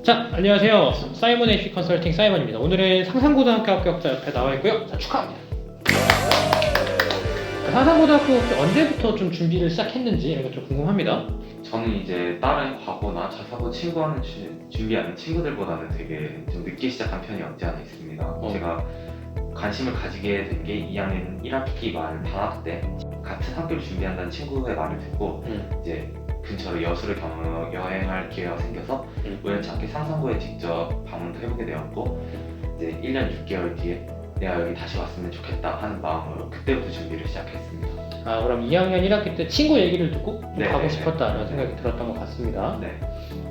자, 안녕하세요. 사이먼 HP 컨설팅 사이먼입니다. 오늘은 상산고등학교 합격자 옆에 나와 있고요. 자, 축하합니다. 상산고등학교 혹시 언제부터 좀 준비를 시작했는지 이런 거 좀 궁금합니다. 저는 이제 다른 과거나 자사고 친구하는 준비하는 친구들보다는 되게 좀 늦게 시작한 편이 없지 않아 있습니다. 제가 관심을 가지게 된 게 2학년 1학기 말 방학 때 같은 학교를 준비한다는 친구의 말을 듣고 이제 근처로 여수를 여행할 기회가 생겨서 우연찮게 상산고에 직접 방문도 해보게 되었고 이제 1년 6개월 뒤에 내가 여기 다시 왔으면 좋겠다 하는 마음으로 그때부터 준비를 시작했습니다. 아, 그럼 2학년 1학기 때 친구 얘기를 듣고 좀 네, 가고 네, 싶었다는 생각이 들었던 것 같습니다. 네.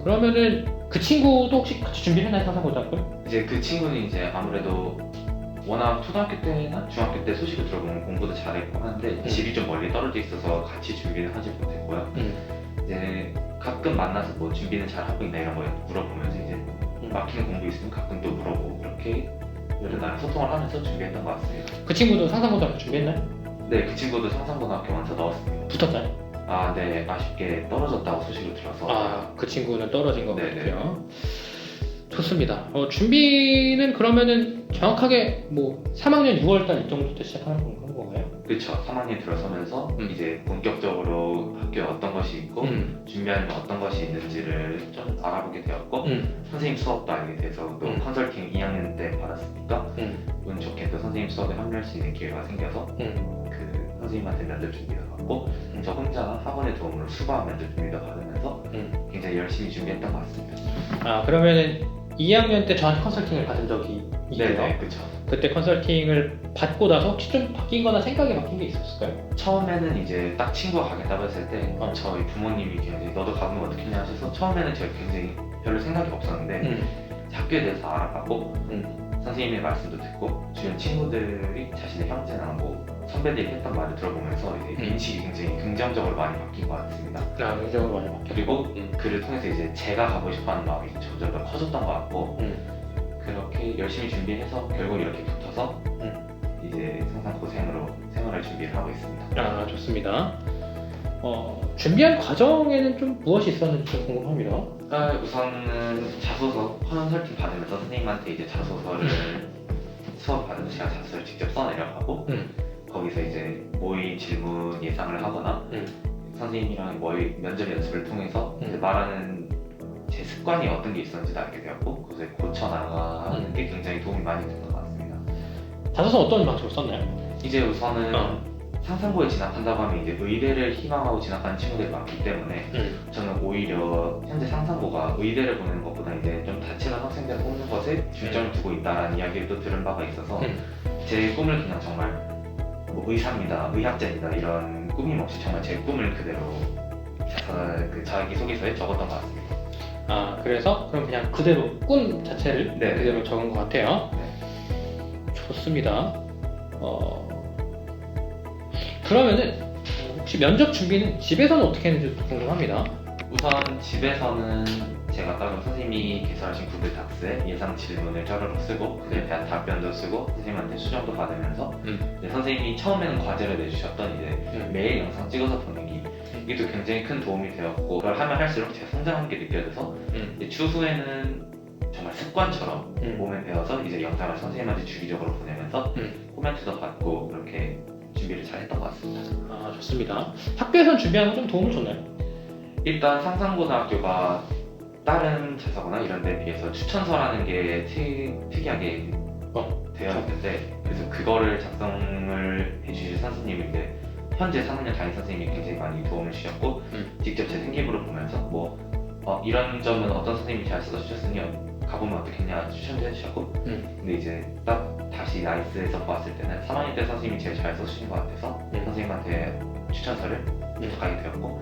그러면은 그 친구도 혹시 같이 준비를 했나요, 상산고등학교? 이제 그 친구는 이제 아무래도 워낙 초등학교 때나 중학교 때 소식을 들어보면 공부도 잘했고 하는데 집이 좀 멀리 떨어져 있어서 같이 준비를 하지 못했고요. 이제 가끔 만나서 뭐 준비는 잘하고 있나 이런 거 물어보면서 이제 막히는 공부 있으면 가끔 또 물어보고 그렇게 여러 나랑 소통을 하면서 준비했던 것 같습니다. 그 친구도 상산고등학교 준비했나요? 네, 그 친구도 상산고등학교 먼저 넣었습니다. 붙었나요? 아, 네, 아쉽게 떨어졌다고 소식을 들어서. 아, 그 친구는 떨어진 것 네네. 같고요. 좋습니다. 준비는 그러면은 정확하게 뭐 3학년 6월달 이 정도부터 시작하는 건가요? 그렇죠. 3학년 들어서면서 이제 본격적으로 학교에 어떤 것이 있고 준비하는 어떤 것이 있는지를 좀 알아보게 되었고 선생님 수업도 알게 돼서 또 컨설팅 2학년 때 받았으니까 운 좋게 또 선생님 수업에 합류할 수 있는 기회가 생겨서 그 선생님한테 면접 준비도 받고 저 혼자 학원의 도움으로 수강 면접 준비도 받으면서 굉장히 열심히 준비했던 것 같습니다. 아, 그러면은 2학년 때 저한테 컨설팅을 받은 적이 있고요. 네, 그렇죠. 그때 컨설팅을 받고 나서 혹시 좀 바뀐 거나 생각이 바뀐 게 있었을까요? 처음에는 이제 딱 친구가 가겠다고 했을 때 저희 부모님이 굉장히 너도 가면 어떻겠냐 하셔서 처음에는 제가 굉장히 별로 생각이 없었는데 학교에 대해서 알아봤고 선생님의 말씀도 듣고 주변 친구들이 자신의 형제나 뭐 선배들이 했던 말을 들어보면서 이제 인식이 굉장히 긍정적으로 많이 바뀐 것 같습니다. 아, 긍정으로 많이 바뀌었고. 그리고 그를 통해서 이제 제가 가고 싶어하는 마음이 점점 더 커졌던 것 같고 그렇게 열심히 준비해서 결국 이렇게 붙어서 이제 상산고생으로 생활을 준비를 하고 있습니다. 아, 좋습니다. 준비한 과정에는 좀 무엇이 있었는지 좀 궁금합니다. 우선은 자소서 컨설팅 받으면서 선생님한테 이제 자소서를 수업 받으면서 제가 자소서를 직접 써내려가고 거기서 이제 모의 질문 예상을 하거나 선생님이랑 모의 면접 연습을 통해서 이제 말하는 제 습관이 어떤 게 있었는지도 알게 되었고 그것을 고쳐나가는 게 굉장히 도움이 많이 됐던 것 같습니다. 자소서 어떤 방식으로 썼나요? 이제 우선은 상산고에 진학한다고 하면 이제 의대를 희망하고 진학하는 친구들이 많기 때문에 저는 오히려 현재 상산고가 의대를 보내는 것보다 이제 좀 다채로운 학생들을 뽑는 것에 중점을 두고 있다는 이야기를 또 들은 바가 있어서 제 꿈을 그냥 정말 뭐 의사입니다, 의학자입니다 이런 꾸밈 없이 정말 제 꿈을 그대로 그 자기소개서에 적었던 것 같습니다. 아, 그래서 그럼 그냥 그대로 꿈 자체를 네. 그대로 적은 것 같아요. 네. 좋습니다. 그러면은 혹시 면접 준비는 집에서는 어떻게 했는지 궁금합니다. 우선 집에서는 제가 따로 선생님이 개설하신 구글 닥스에 예상 질문을 쩌르륵 쓰고 그에 대한 답변도 쓰고 선생님한테 수정도 받으면서 이제 선생님이 처음에는 과제를 내주셨던 이제 매일 영상 찍어서 보내기 이게 또 굉장히 큰 도움이 되었고 그걸 하면 할수록 제가 성장하는 게 느껴져서 이제 추후에는 정말 습관처럼 몸에 배워서 이제 영상을 선생님한테 주기적으로 보내면서 코멘트도 받고 그렇게 준비를 잘 했던 것 같습니다. 아, 좋습니다. 학교에서는 준비하는 건 좀 도움을 줬나요? 일단 상산고등학교가 다른 자사고나 이런 데에 비해서 추천서라는 게 특이하게 되어 있는데 그래서 그거를 작성을 해주실 선생님이 이제 현재 3학년 담임 선생님이 굉장히 많이 도움을 주셨고 직접 제 생기부를 보면서 뭐 이런 점은 어떤 선생님이 잘 써주셨으니 가보면 어떻겠냐 추천도 해주셨고 근데 이제 딱 다시 나이스에서 보았을 때는 3학년 때 선생님이 제일 잘 써주신 것 같아서 선생님한테 추천서를 부탁하게 되었고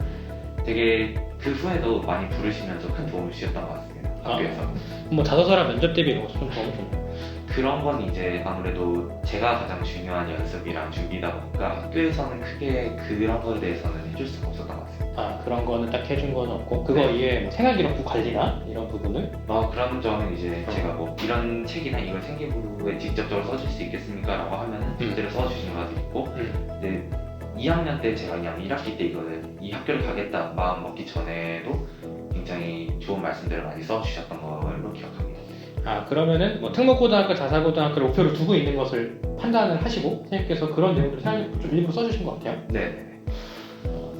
되게 그 후에도 많이 부르시면서 큰 도움을 주셨던 것 같습니다. 학교에서. 뭐 자소서랑 면접 대비 이런 것도 좀 도움을 줬나요? 그런 건 이제 아무래도 제가 가장 중요한 연습이랑 준비다 보니까 학교에서는 크게 그런 거에 대해서는 해줄 수가 없었던 것 같습니다. 아, 그런 거는 딱 해준 건 없고 그거 이외에 뭐 생활기록부 관리나 이런 부분을 그런 점은 이제 제가 뭐 이런 책이나 이걸 생기부에 직접적으로 써줄 수 있겠습니까? 라고 하면은 그대로 써주시는 것도 있고 이제 2학년 때 제가 그냥 1학기 때 이 학교를 가겠다 마음 먹기 전에도 굉장히 좋은 말씀들을 많이 써주셨던 걸로 기억합니다. 그러면은 뭐 특목고등학교, 자사고등학교를 목표로 두고 있는 것을 판단을 하시고 선생님께서 그런 내용들을 좀 일부 써주신 것 같아요. 네.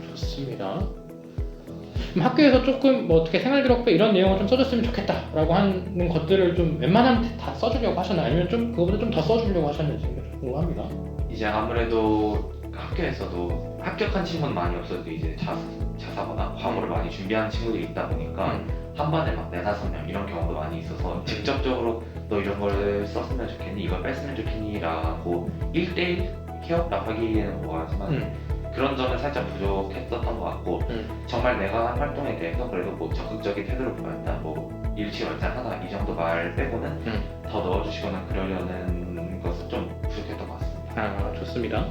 좋습니다. 그럼 학교에서 조금 뭐 어떻게 생활기록부 이런 내용을 좀 써줬으면 좋겠다라고 하는 것들을 좀 웬만하면 다 써주려고 하셨나요? 아니면 좀 그거보다 좀 더 써주려고 하셨는지 좀 궁금합니다. 이제 아무래도 학교에서도 합격한 친구는 많이 없어도 이제 자사거나 과목을 많이 준비하는 친구들이 있다 보니까 한 번에 막 4-5명 이런 경우도 많이 있어서 직접적으로 너 이런 걸 썼으면 좋겠니? 이걸 뺐으면 좋겠니? 라고 1대1 케어라고 하기에는 뭐하지만 그런 점은 살짝 부족했었던 것 같고 정말 내가 한 활동에 대해서 그래도 뭐 적극적인 태도를 보였다 뭐 일치월장하다 이 정도 말 빼고는 더 넣어주시거나 그러려는 것은 좀 부족했던 것 같습니다. 좋습니다.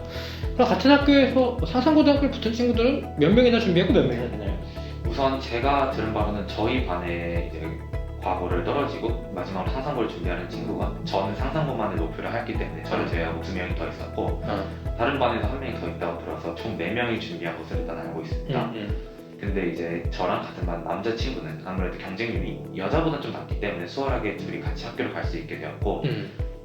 그럼 같은 학교에서 상산고등학교를 붙은 친구들은 몇 명이나 준비하고 몇 명이나 되나요? 우선 제가 들은 바로는 저희 반에 이제 과거를 떨어지고 마지막으로 상상고를 준비하는 친구가 저는 상상고만을 목표로 했기 때문에 저를 제외하고 2명이 더 있었고 다른 반에도 1명이 더 있다고 들어서 총 4명이 준비한 것을 일단 알고 있습니다. 근데 이제 저랑 같은 반 남자 친구는 아무래도 경쟁률이 여자보다 좀 낮기 때문에 수월하게 둘이 같이 학교를 갈 수 있게 되었고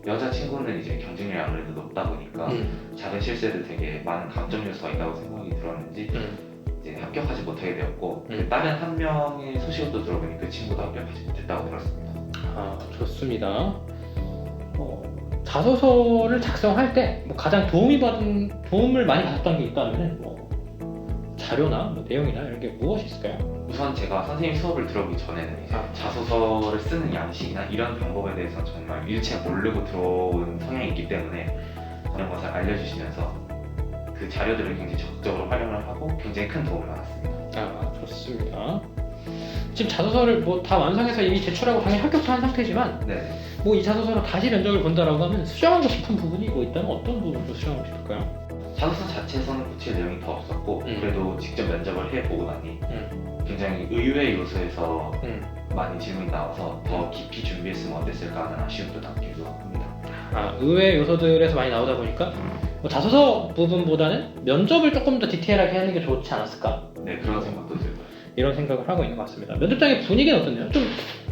여자 친구는 이제 경쟁률이 아무래도 높다 보니까 작은 실수에도 되게 많은 감점 요소가 있다고 생각이 들었는지 이제 합격하지 못하게 되었고 다른 한 명의 소식을 또 들어보니 그 친구도 합격하지 못했다고 들었습니다. 좋습니다. 자소서를 작성할 때 뭐 가장 도움을 많이 받았던 게 있다면 뭐 자료나 뭐 내용이나 이런 게 무엇이 있을까요? 우선 제가 선생님 수업을 들어오기 전에는 이제 자소서를 쓰는 양식이나 이런 방법에 대해서 정말 일체 모르고 들어온 성향이 있기 때문에 그런 것을 알려주시면서 그 자료들을 굉장히 적극적으로 활용을 하고 굉장히 큰 도움을 받았습니다. 좋습니다. 지금 자소서를 뭐 다 완성해서 이미 제출하고 당연히 합격도 한 상태지만 뭐 이 자소서로 다시 면접을 본다라고 하면 수정하고 싶은 부분이 뭐 있다면 어떤 부분을 수정하고 싶을까요? 자소서 자체에서는 고칠 내용이 더 없었고 그래도 직접 면접을 해보고 나니 굉장히 의외의 요소에서 많이 질문이 나와서 더 깊이 준비했으면 어땠을까 하는 아쉬움도 남기도 합니다. 의외의 요소들에서 많이 나오다 보니까 뭐 자소서 부분보다는 면접을 조금 더 디테일하게 하는 게 좋지 않았을까? 네, 그런 생각도 들고요. 이런 생각을 하고 있는 것 같습니다. 면접장의 분위기는 어떻나요? 좀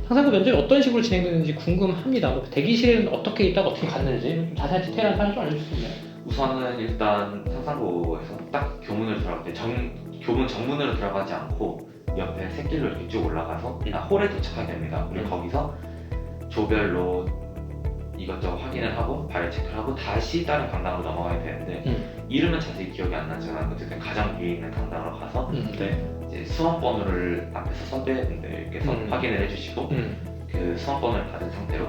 상상고 면접이 어떤 식으로 진행되는지 궁금합니다. 뭐 대기실은 어떻게 있다가 어떻게 갔는지 좀 자세한 디테일한 사항 좀 알려줄 수 있나요? 우선은 일단 상상고에서 딱 교문을 들어갈 때 교문 정문으로 들어가지 않고 옆에 샛길로 이렇게 쭉 올라가서 홀에 도착하게 됩니다. 그리고 거기서 조별로 이것저것 확인을 하고 발열 체크를 하고 다시 다른 강당으로 넘어가야 되는데 이름은 자세히 기억이 안 나지만 어쨌든 가장 위에 있는 강당으로 가서 이제 수험번호를 앞에서 선배분들께서 확인을 해주시고 그 수험번호를 받은 상태로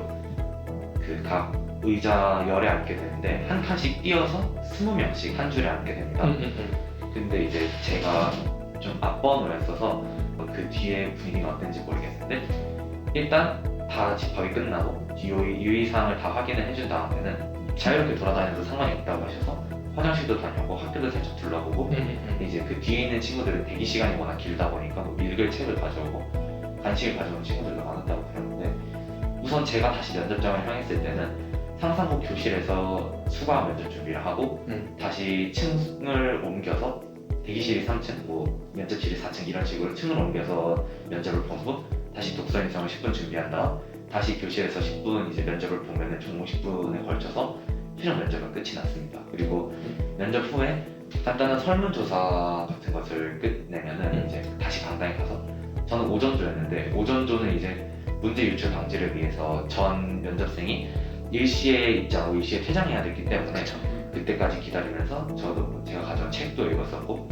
그 각 의자 열에 앉게 되는데 한 칸씩 띄어서 20명씩 한 줄에 앉게 됩니다. 근데 이제 제가 좀 앞번호였어서 그 뒤에 분위기가 어땠는지 모르겠는데 일단 다 집합이 끝나고 유의사항을 다 확인을 해준 다음에는 자유롭게 돌아다녀도 상관이 없다고 하셔서 화장실도 다녀고 학교도 살짝 둘러보고 이제 그 뒤에 있는 친구들은 대기 시간이 워낙 길다 보니까 뭐 읽을 책을 가져오고 간식을 가져온 친구들도 많았다고 들었는데 우선 제가 다시 면접장을 향했을 때는 상상고 교실에서 수강 면접 준비를 하고 다시 층을 옮겨서 대기실이 3층, 뭐 면접실이 4층 이런 식으로 층을 옮겨서 면접을 보고 다시 독서 인상을 10분 준비한 다음 다시 교실에서 10분 이제 면접을 보면은 총 50분에 걸쳐서 최종 면접은 끝이 났습니다. 그리고 면접 후에 간단한 설문조사 같은 것을 끝내면은 이제 다시 강당에 가서 저는 오전조였는데 오전조는 이제 문제 유출 방지를 위해서 전 면접생이 일시에 입장하고 일시에 퇴장해야 됐기 때문에 그때까지 기다리면서 저도 뭐 제가 가져온 책도 읽었었고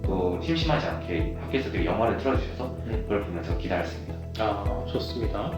또 심심하지 않게 학교에서 되게 영화를 틀어주셔서 그걸 보면서 기다렸습니다. 좋습니다.